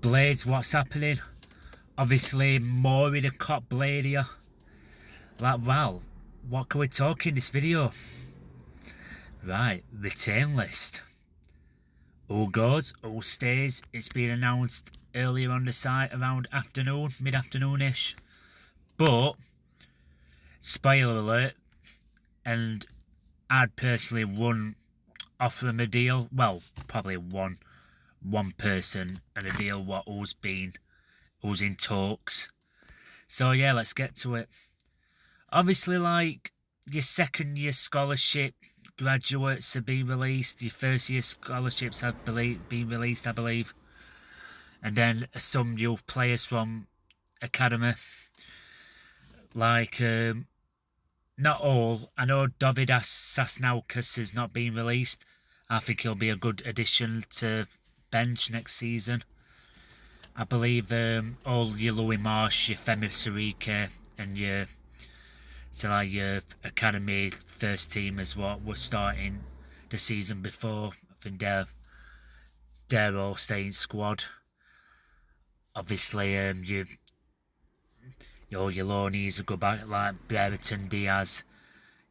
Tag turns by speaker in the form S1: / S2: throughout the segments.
S1: Blades, what's happening? Obviously, more in a cop blade here. Like, well, what can we talk in this video? Right, return list. Who goes, who stays? It's been announced earlier on the site around afternoon, mid-afternoon-ish. But, spoiler alert, and I'd personally wouldn't offer him a deal. Well, probably one person and a deal who's in talks. So yeah, let's get to it. Obviously, like, your second year scholarship graduates have been released, your first year scholarships have been released, I believe. And then some youth players from academy. Like, not all. I know Dovydas Sasnaukas has not been released. I think he'll be a good addition to bench next season. I believe all your Louis Marsh, your Femi Sarike, and your academy first team is what we're starting the season before. I think they're all staying squad. Obviously, your Lonis will go back, like Brereton, Diaz,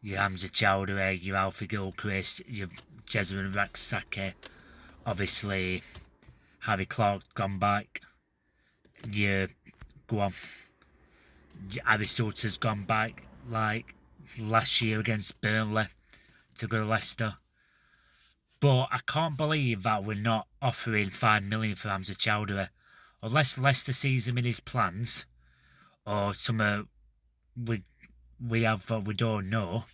S1: your Hamza Chowdhury, your Alfie Gilchrist, your Jesuit Raksake. Obviously, Harry Clark gone back. Harry Souta's gone back, like last year against Burnley, to go to Leicester. But I can't believe that we're not offering $5 million for Hamza Chowdhury. Unless Leicester sees him in his plans, or some we have what we don't know.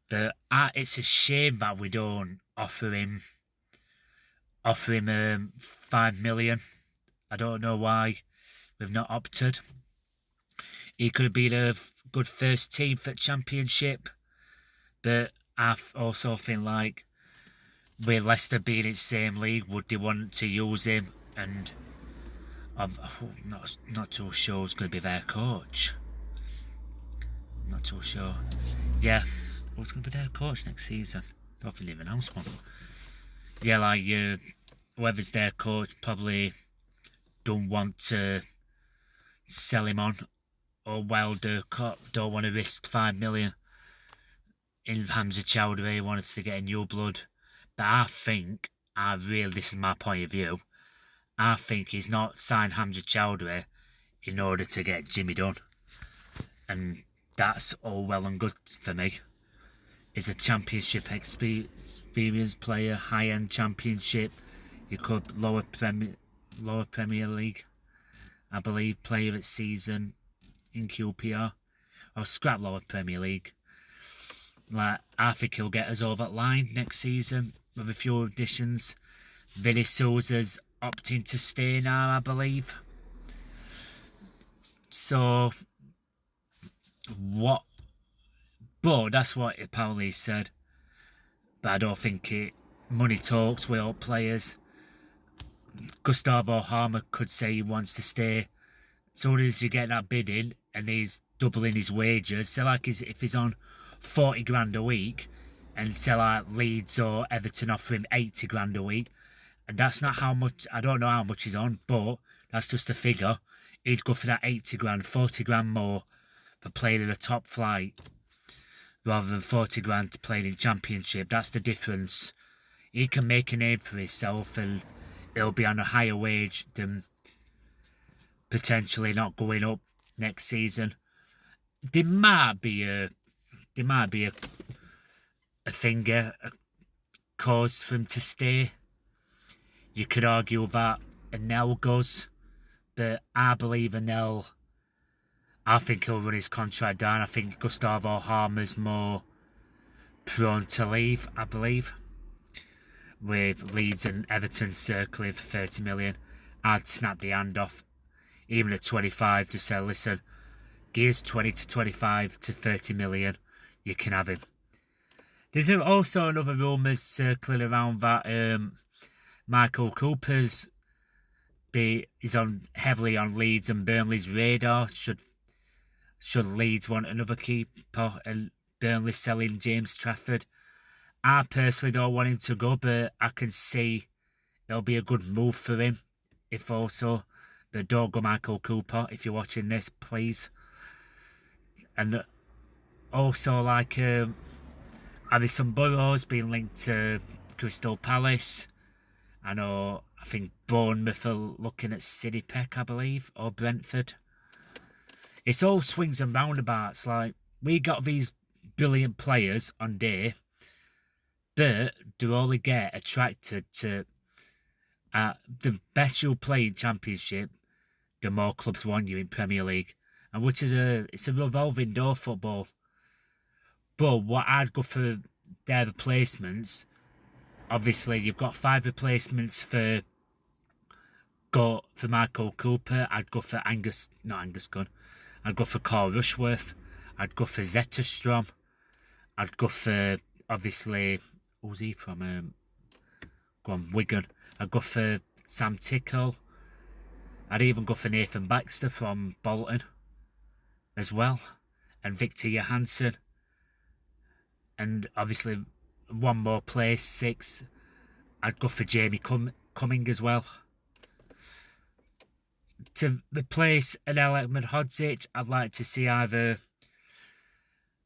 S1: But it's a shame that we don't offer him $5 million. I don't know why we've not opted. He could have been a good first team for Championship, but I also think, like, with Leicester being in the same league, would they want to use him? And I'm not too sure who's going to be their coach. Not too sure. Yeah, who's going to be their coach next season? I don't think they've announced one. Yeah, like, whoever's their coach probably don't want to sell him on, or Wilder don't want to risk $5 million in Hamza Chowdhury. Wants to get a new blood. But I think, this is my point of view, I think he's not signed Hamza Chowdhury in order to get Jimmy Dunn. And that's all well and good for me. He's a Championship experienced player, high-end Championship. You could lower Premier League, I believe, player at season in QPR. Or scrap lower Premier League. Like, I think he'll get us over that line next season with a few additions. Vili Souza's opting to stay now, I believe. So, what? But that's what apparently said. But I don't think money talks with all players. Gustavo Harmer could say he wants to stay. As soon as you get that bid in and he's doubling his wages, so like if he's on 40 grand a week, and say like Leeds or Everton offer him 80 grand a week, and that's not how much, I don't know how much he's on, but that's just a figure. He'd go for that 80 grand, 40 grand more for playing in a top flight, rather than 40 grand to play in Championship. That's the difference. He can make a name for himself, and he'll be on a higher wage than potentially not going up next season. There might be a cause for him to stay. You could argue that Anel goes, but I believe I think he'll run his contract down. I think Gustavo Harmer's more prone to leave, I believe. With Leeds and Everton circling for 30 million, I'd snap the hand off. Even at 25, to say, listen, Gears 20 to 25 to 30 million, you can have him. There's also another rumours circling around that Michael Cooper's is heavily on Leeds and Burnley's radar. Should Leeds want another keeper and Burnley selling James Trafford? I personally don't want him to go, but I can see it'll be a good move for him if also. But don't go Michael Cooper if you're watching this, please. And also, like, Harrison Burrows being linked to Crystal Palace. I think Bournemouth are looking at City Peck, I believe, or Brentford. It's all swings and roundabouts. Like, we got these brilliant players on day, but do only get attracted to the best you'll play in Championship, the more clubs want you in Premier League. And which is it's a revolving door football. But what I'd go for their replacements, obviously you've got 5 replacements for Michael Cooper. I'd go for not Angus Gunn. I'd go for Carl Rushworth. I'd go for Zetterstrom. I'd go for, obviously, who's he from? Wigan. I'd go for Sam Tickle. I'd even go for Nathan Baxter from Bolton as well. And Victor Johansson. And obviously, one more place, 6. I'd go for Jamie Cumming as well. To replace Anel Ahmedhodzic, I'd like to see either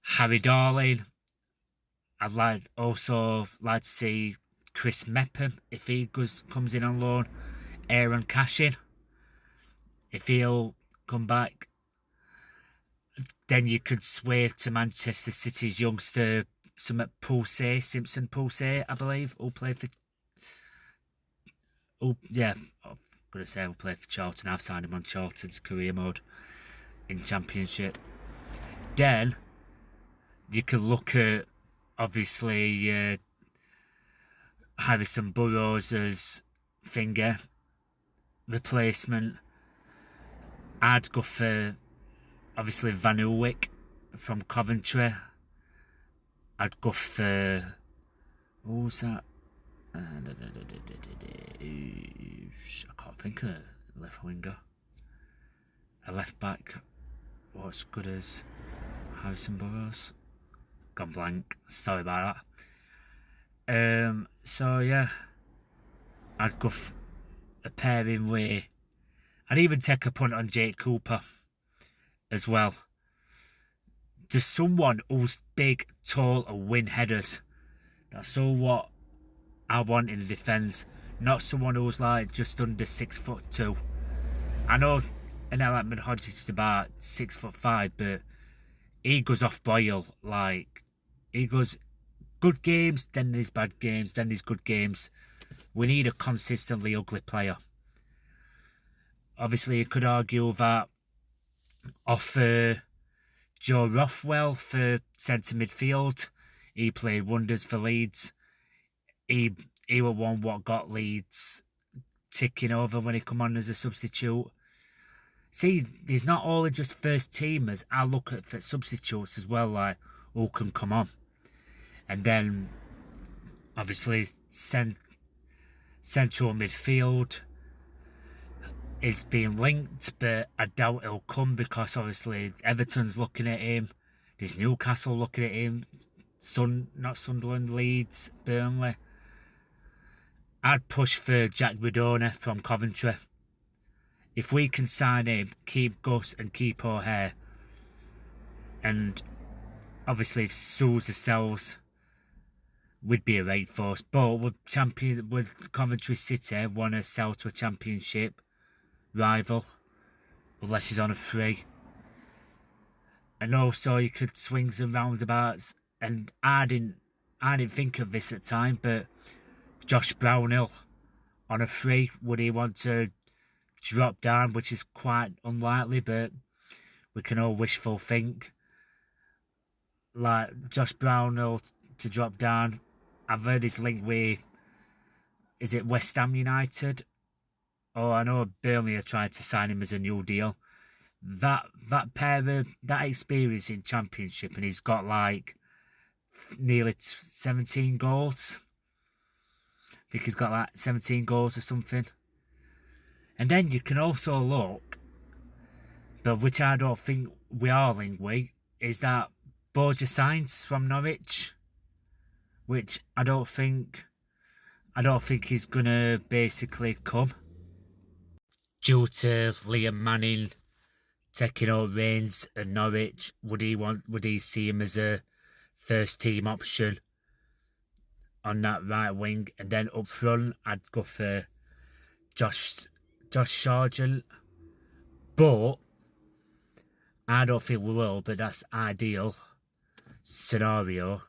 S1: Harry Darling. I'd also like to see Chris Mepham if he comes in on loan. Aaron Cashin, if he'll come back. Then you could sway to Manchester City's youngster, Simpson Pulse, I believe, who'll play for. I'm going to say he'll play for Charlton. I've signed him on Charlton's career mode in Championship. Then you could look at, obviously, Harrison Burrows' finger replacement. I'd go for, obviously, Van Uwijk from Coventry. I'd go for, who's that? I can't think of a left winger. A left back, what's good as Harrison Burrows? Gone blank. Sorry about that. So yeah, I'd go a pairing with. I'd even take a punt on Jake Cooper as well. Just someone who's big, tall, and win headers. That's all what I want in the defence. Not someone who's like just under 6'2". I know Anel Ahmedhodzic is about 6'5", but he goes off boil. Like, he goes good games, then there's bad games, then there's good games. We need a consistently ugly player. Obviously, you could argue that offer Joe Rothwell for centre midfield. He played wonders for Leeds. He was one what got Leeds ticking over when he come on as a substitute. See, there's not only just first teamers. I look at for substitutes as well, like who can come on. And then, obviously, central midfield is being linked, but I doubt he'll come because obviously Everton's looking at him. There's Newcastle looking at him. Not Sunderland, Leeds, Burnley. I'd push for Jack Redona from Coventry. If we can sign him, keep Gus and keep O'Hare, and obviously if Sousa sells, we'd be a right force. But would Coventry City want to sell to a Championship rival unless he's on a free? And also you could swings and roundabouts, and I didn't think of this at the time, but Josh Brownhill on a free, would he want to drop down, which is quite unlikely, but we can all wishful think. Like Josh Brownhill to drop down. I've heard his link with, is it West Ham United? Oh, I know Burnley are trying to sign him as a new deal. That experience in Championship, and he's got like nearly 17 goals. I think he's got like 17 goals or something. And then you can also look, but which I don't think we are linked with, is that Borja Sainz from Norwich, which I don't think he's gonna basically come. due to Liam Manning taking over reins at Norwich, would he see him as a first team option on that right wing? And then up front, I'd go for Josh Sargent, but I don't think we will, but that's ideal scenario.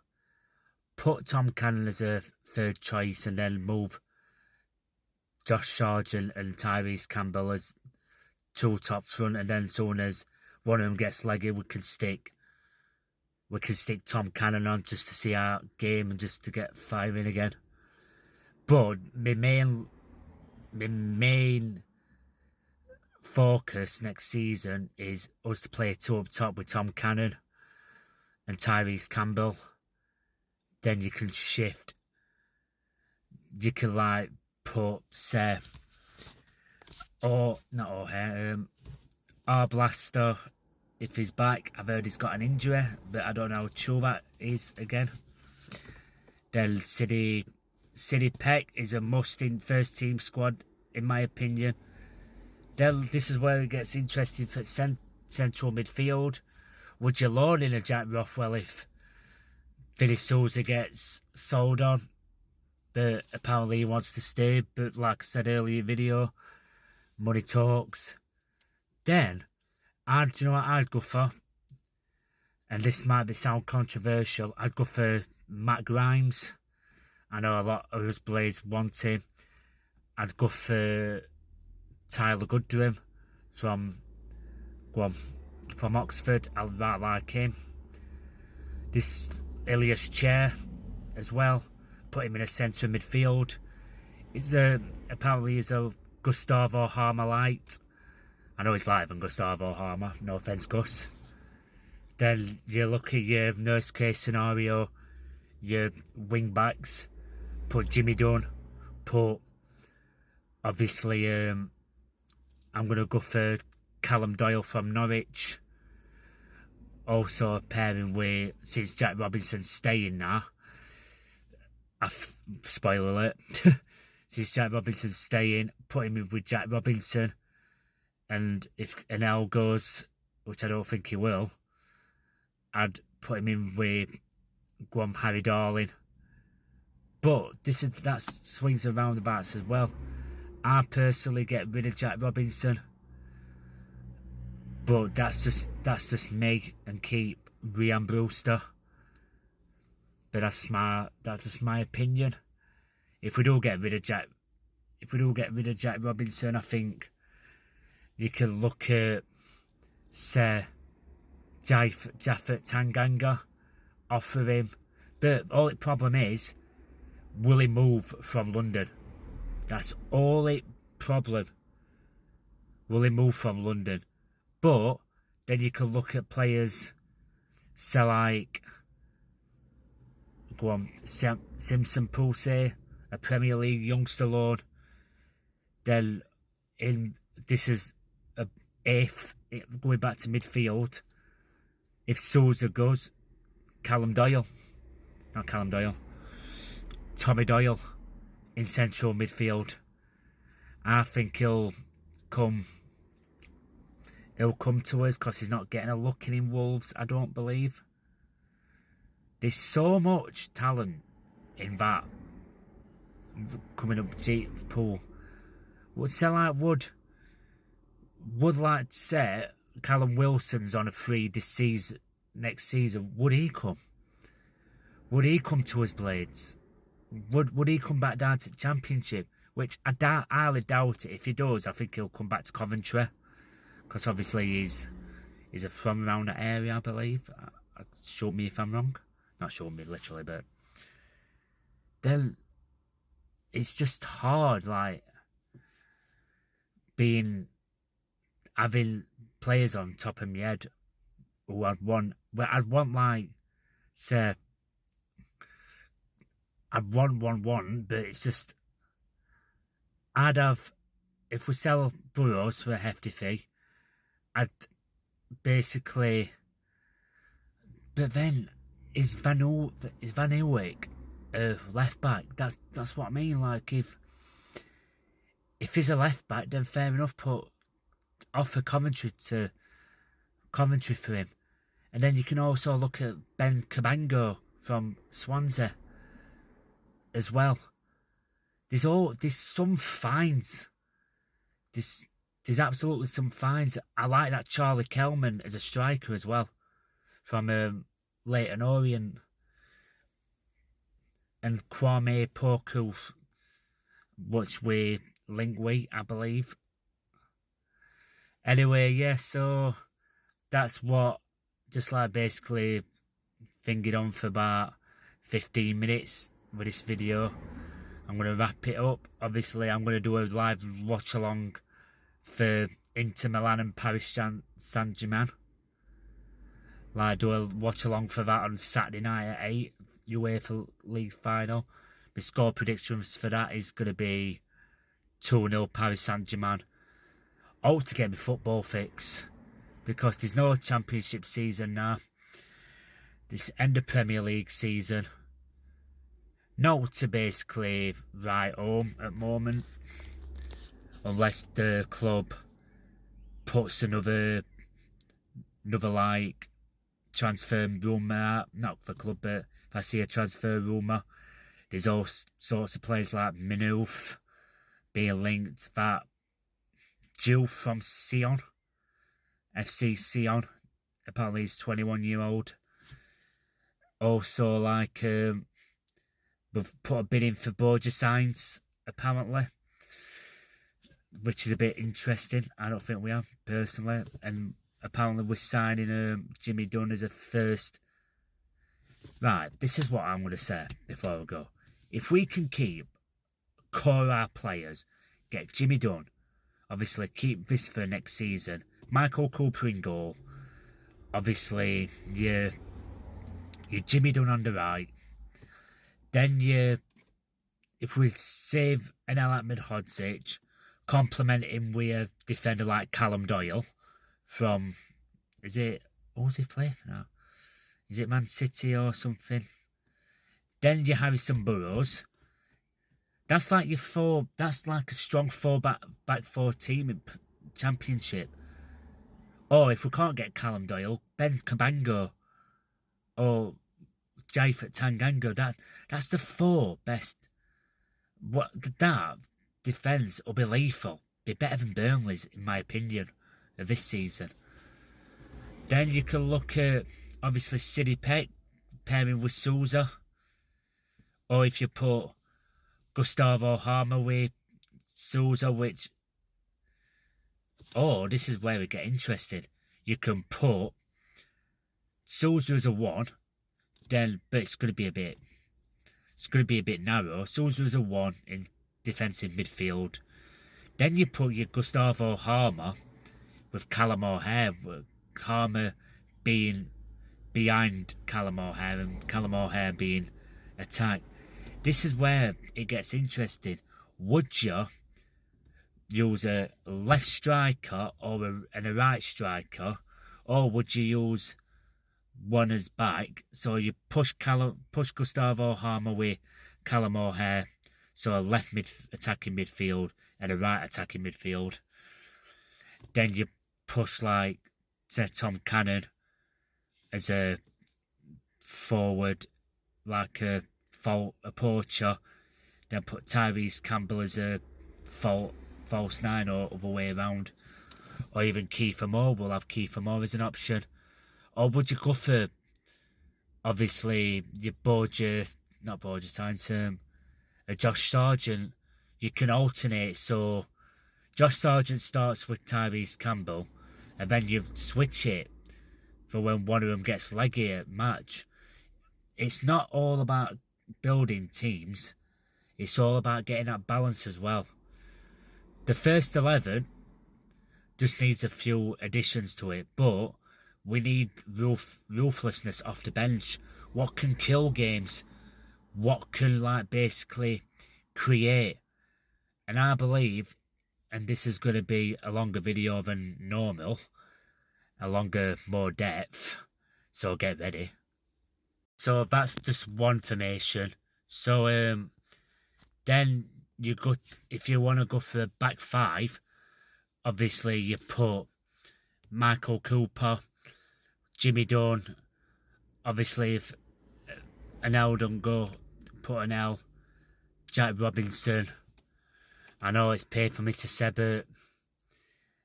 S1: Put Tom Cannon as a third choice and then move Josh Sargent and Tyrese Campbell as two top front, and then as soon as one of them gets leggy, we can stick Tom Cannon on just to see our game and just to get firing again. But my main focus next season is us to play two up top with Tom Cannon and Tyrese Campbell. Then you can shift. You can put say Blaster, if he's back. I've heard he's got an injury, but I don't know how true that is again. Then City Peck is a must in first team squad, in my opinion. Then this is where it gets interesting for central midfield. Would you loan in a Jack Rothwell if Vinny Souza gets sold on? But apparently he wants to stay. But like I said earlier in the video, money talks. Then, do you know what I'd go for? And this might sound controversial. I'd go for Matt Grimes. I know a lot of us Blades want him. I'd go for Tyler Goodwin from Oxford. I like him. This Ilias Chair as well. Put him in a centre midfield. Apparently he's a Gustavo Harmer light. I know he's lighter than Gustavo Harmer. No offence, Gus. Then you look at your worst case scenario, your wing backs. Put Jimmy Dunn. Put obviously I'm gonna go for Callum Doyle from Norwich. Also pairing with, since Jack Robinson's staying now. Spoiler alert. Since Jack Robinson's staying, put him in with Jack Robinson. And if NL goes, which I don't think he will, I'd put him in with Harry Darling. But that swings and roundabouts as well. I personally get rid of Jack Robinson, but that's just me, and keep Ryan Brewster. But that's just my opinion. If we do get rid of Jack Robinson, I think you can look at, say, Jaffet Tanganga, offer him. But all the problem is, will he move from London? That's all it problem. Will he move from London? But then you can look at players, say like, Simpson Pulse, a Premier League youngster loan. Then this is going back to midfield. If Souza goes, Tommy Doyle in central midfield. I think he'll come to us because he's not getting a look in Wolves, I don't believe. There's so much talent in that coming up deep pool. Would like to say Callum Wilson's on a free next season. Would he come? Would he come to us Blades? Would he come back down to the Championship? Which I highly doubt it. If he does, I think he'll come back to Coventry. Because obviously he's from around that area, I believe. Show me if I'm wrong. Not show me literally, but then it's just hard, like having players on top of my head who I'd want like, say, I'd want one, but it's just, I'd have, if we sell Burrows for a hefty fee, I'd basically, but then is Van Uyck left back? That's what I mean. Like if if he's a left back, then fair enough, put offer commentary for him. And then you can also look at Ben Cabango from Swansea as well. There's some finds. There's absolutely some finds. I like that Charlie Kelman as a striker as well, from Leyton Orient, and Kwame Poku, which we link with, I believe. Anyway, yeah, so that's what, just like basically fingered on for about 15 minutes with this video. I'm going to wrap it up. Obviously, I'm going to do a live watch along for Inter Milan and Paris Saint-Germain. Like, do a watch along for that on Saturday night at 8, UEFA League final. My score predictions for that is going to be 2-0 Paris Saint-Germain. All to get my football fix, because there's no championship season now. This end of Premier League season. No to basically write home at the moment, unless the club puts another like transfer rumour out. Not for the club, but if I see a transfer rumour, there's all sorts of players like Minouf being linked. That Jill from Sion, FC Sion, apparently he's 21-year-old. Also, like, we've put a bid in for Borja Sainz, apparently, which is a bit interesting. I don't think we have, personally. And apparently we're signing Jimmy Dunn as a first. Right, this is what I'm going to say before we go. If we can keep core our players, get Jimmy Dunn, obviously keep this for next season, Michael Cooper in goal, obviously your Jimmy Dunn on the right, then if we save an Ahmedhodzic, complement him with a defender like Callum Doyle from, who's he play for now? Is it Man City or something? Then you Harrison Burrows. That's like that's like a strong back four team in Championship. Or if we can't get Callum Doyle, Ben Cabango or Jaifet Tanganga. That's the 4 best. That defence will be lethal. Be better than Burnley's, in my opinion, of this season. Then you can look at, obviously, City Peck pairing with Souza. Or if you put Gustavo Harmer with Souza, which... Oh, this is where we get interested. You can put Souza as a 1, then, but it's going to be a bit narrow. Souza as a 1 in defensive midfield. Then you put your Gustavo Harmer with Callum O'Hare, with Harmer being behind Callum O'Hare and Callum O'Hare being attacked. This is where it gets interesting. Would you use a left striker or a right striker, or would you use one as back? So you push Gustavo Harmer with Callum O'Hare, so a left attacking midfield and a right attacking midfield. Then you push, like, say, Tom Cannon as a forward, like a poacher. Then put Tyrese Campbell as a false 9, or other way around. Or even Kiefer Moore. We'll have Kiefer Moore as an option. Or would you go for, obviously, your Josh Sargent? You can alternate, so Josh Sargent starts with Tyrese Campbell, and then you switch it for when one of them gets leggy at match. It's not all about building teams. It's all about getting that balance as well. The first 11 just needs a few additions to it, but we need ruthlessness off the bench. What can kill games? What can, like, basically create? And I believe, and this is going to be a longer video than normal, more depth, so get ready. So that's just one formation. So then you go if you want to go for a back five. Obviously, you put Michael Cooper, Jimmy Dunn. Obviously, if an L don't go, put an L. Jack Robinson. I know it's paid for me to say, but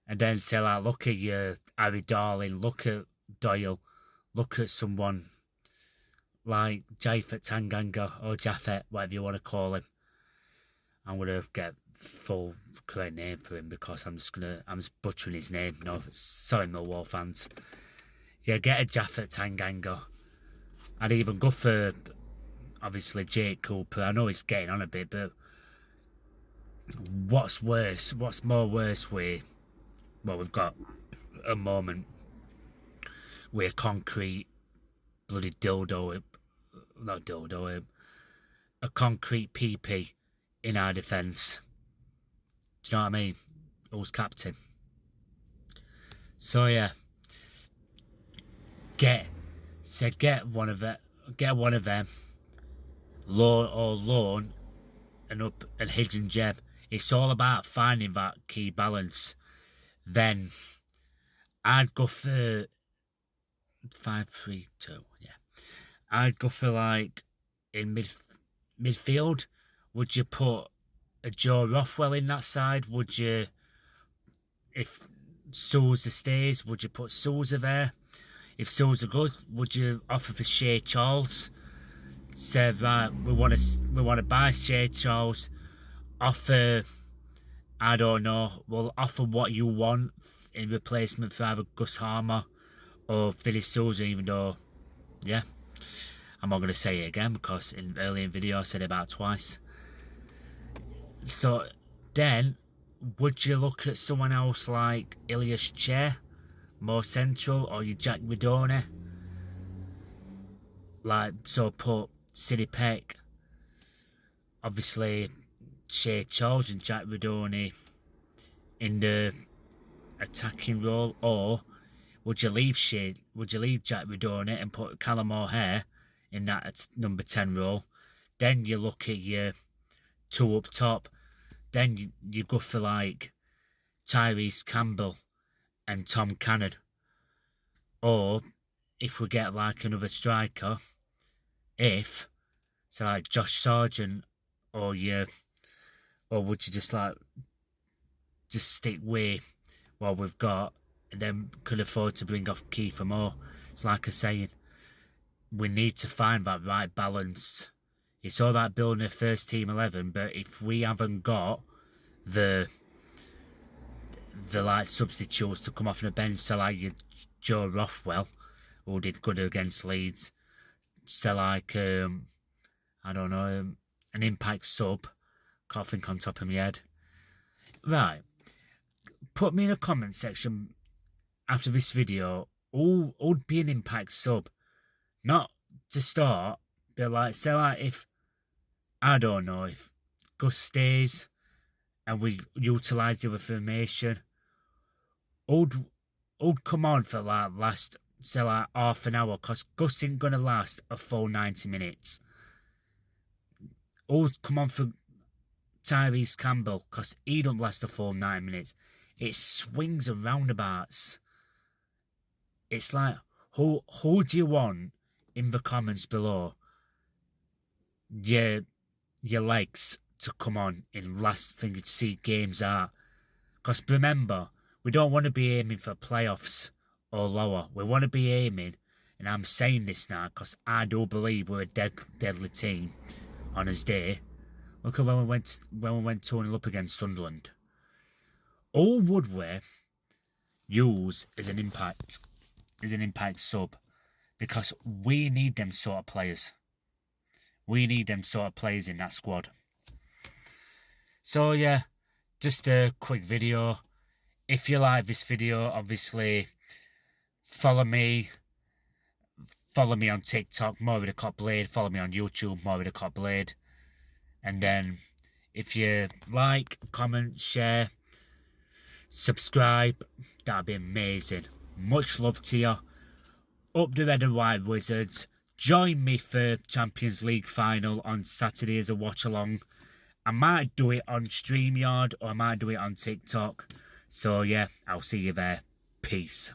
S1: and then say like, look at your Harry Darling, look at Doyle, look at someone like Japheth Tanganga or Japheth, whatever you want to call him. I'm gonna get full correct name for him because I'm just butchering his name. No, sorry, Millwall fans. Yeah, get a Japheth Tanganga. I'd even go for obviously Jake Cooper. I know he's getting on a bit, but what's worse? What's more worse with what we've got a moment with a concrete bloody dildo, not dildo, a concrete PP in our defence. Do you know what I mean? Who's captain? So yeah, get one of them, loan and up and hidden gem. It's all about finding that key balance. Then I'd go for 5-3-2. Yeah, I'd go for like in midfield. Would you put a Joe Rothwell in that side? Would you, if Sousa stays, would you put Sousa there? If Sousa goes, would you offer for Shea Charles? Say right, we want to buy Shea Charles. Offer, I don't know. We'll offer what you want in replacement for either Gus Harmer or Billy Sousa. Even though, yeah, I'm not going to say it again because earlier in the video I said it about twice. So then, would you look at someone else like Ilias Chair, more central, or you Jack Redone? Like, so put City Peck, obviously Shea Charles and Jack Redone in the attacking role, or would you leave Jack Redone and put Callum O'Hare in that number 10 role? Then you look at your two up top. Then you go for like Tyrese Campbell and Tom Cannon. Or if we get like another striker, so like Josh Sargent, or would you just stick with what we've got and then could afford to bring off Kiefer Moore? It's like I'm saying, we need to find that right balance. It's all right building a first team 11, but if we haven't got the like substitutes to come off the bench, so like your Joe Rothwell, who did good against Leeds, so like I don't know, an impact sub, can't think on top of my head. Right, put me in a comment section after this video who would be an impact sub, not to start, but like say like if I don't know, if Gus stays and we utilise the other formation, would come on for like last, say like half an hour, because Gus isn't going to last a full 90 minutes. Would come on for Tyrese Campbell, because he don't last a full 9 minutes. It swings and roundabouts. It's like, who do you want in the comments below? Your legs to come on in last thing to see games are. Because remember, we don't want to be aiming for playoffs or lower. We want to be aiming, and I'm saying this now because I do believe we're a deadly team on his day. Look at when we went 2-0 up against Sunderland. All would we use as an impact sub, because we need them sort of players. We need them sort of players in that squad. So yeah, just a quick video. If you like this video, obviously follow me on TikTok, More with a Cop Blade. Follow me on YouTube, More with a Cop Blade. And then if you like, comment, share, subscribe, that'd be amazing. Much love to you. Up the Red and White Wizards. Join me for Champions League final on Saturday as a watch along. I might do it on StreamYard or I might do it on TikTok. So yeah, I'll see you there. Peace.